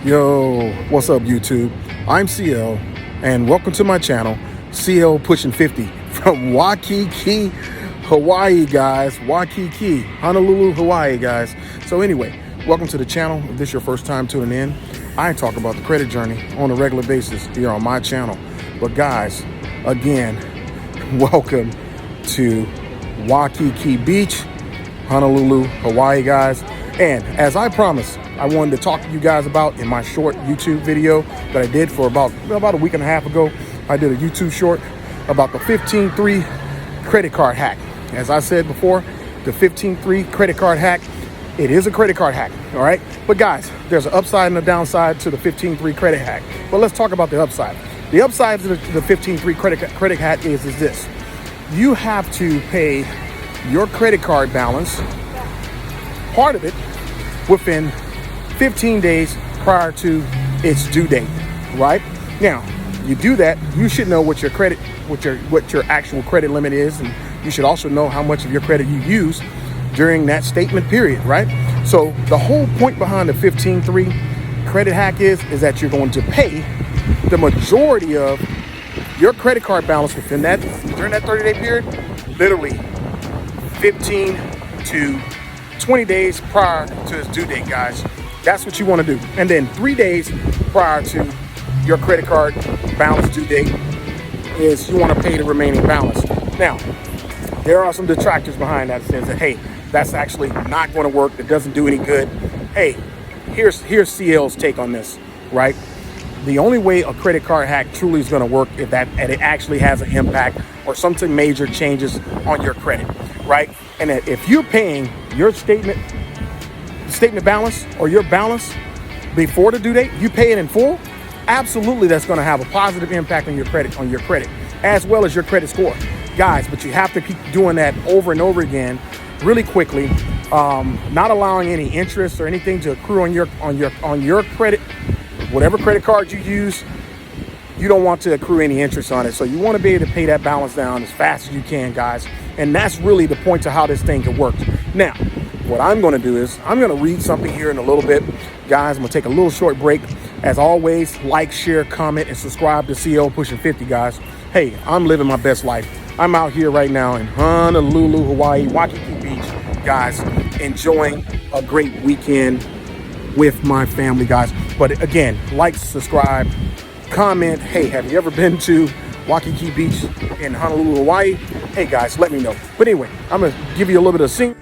Yo, what's up YouTube? I'm CL and welcome to my channel, CL Pushing 50 from Waikiki, Hawaii, guys. Waikiki, Honolulu, Hawaii, guys. So anyway, welcome to the channel. If this is your first time tuning in, I talk about the credit journey on a regular basis here on my channel. But guys, again, welcome to Waikiki Beach, Honolulu, Hawaii, guys. And as I promised, I wanted to talk to you guys about in my short YouTube video that I did for about a week and a half ago. I did a YouTube short about the 15-3 credit card hack. As I said before, the 15-3 credit card hack, it is a credit card hack, all right? But guys, there's an upside and a downside to the 15-3 credit hack. But let's talk about the upside. The upside to the 15-3 credit hack is this. You have to pay your credit card balance, part of it, within 15 days prior to its due date, right? Now, you do that, you should know what your actual credit limit is, and you should also know how much of your credit you use during that statement period, right? So the whole point behind the 15-3 credit hack is that you're going to pay the majority of your credit card balance during that 30-day period, literally 15 to 20 days prior to its due date, guys. That's what you want to do. And then 3 days prior to your credit card balance due date is you want to pay the remaining balance. Now, there are some detractors behind that, saying that, hey, that's actually not going to work. It doesn't do any good. Hey, here's CL's take on this, right? The only way a credit card hack truly is going to work if it actually has an impact or something major changes on your credit, right? And that if you're paying your statement balance or your balance before the due date, you pay it in full, absolutely that's going to have a positive impact on your credit as well as your credit score, guys. But you have to keep doing that over and over again really quickly, not allowing any interest or anything to accrue on your credit. Whatever credit card you use, you don't want to accrue any interest on it. So you want to be able to pay that balance down as fast as you can, guys. And that's really the point to how this thing can work. Now, what I'm going to do is I'm going to read something here in a little bit. Guys, I'm going to take a little short break. As always, like, share, comment, and subscribe to CL Pushing 50, guys. Hey, I'm living my best life. I'm out here right now in Honolulu, Hawaii, Waikiki Beach, guys, enjoying a great weekend with my family, guys. But again, like, subscribe, comment. Hey, have you ever been to Waikiki Beach in Honolulu, Hawaii? Hey guys, let me know. But anyway, I'm gonna give you a little bit of scene.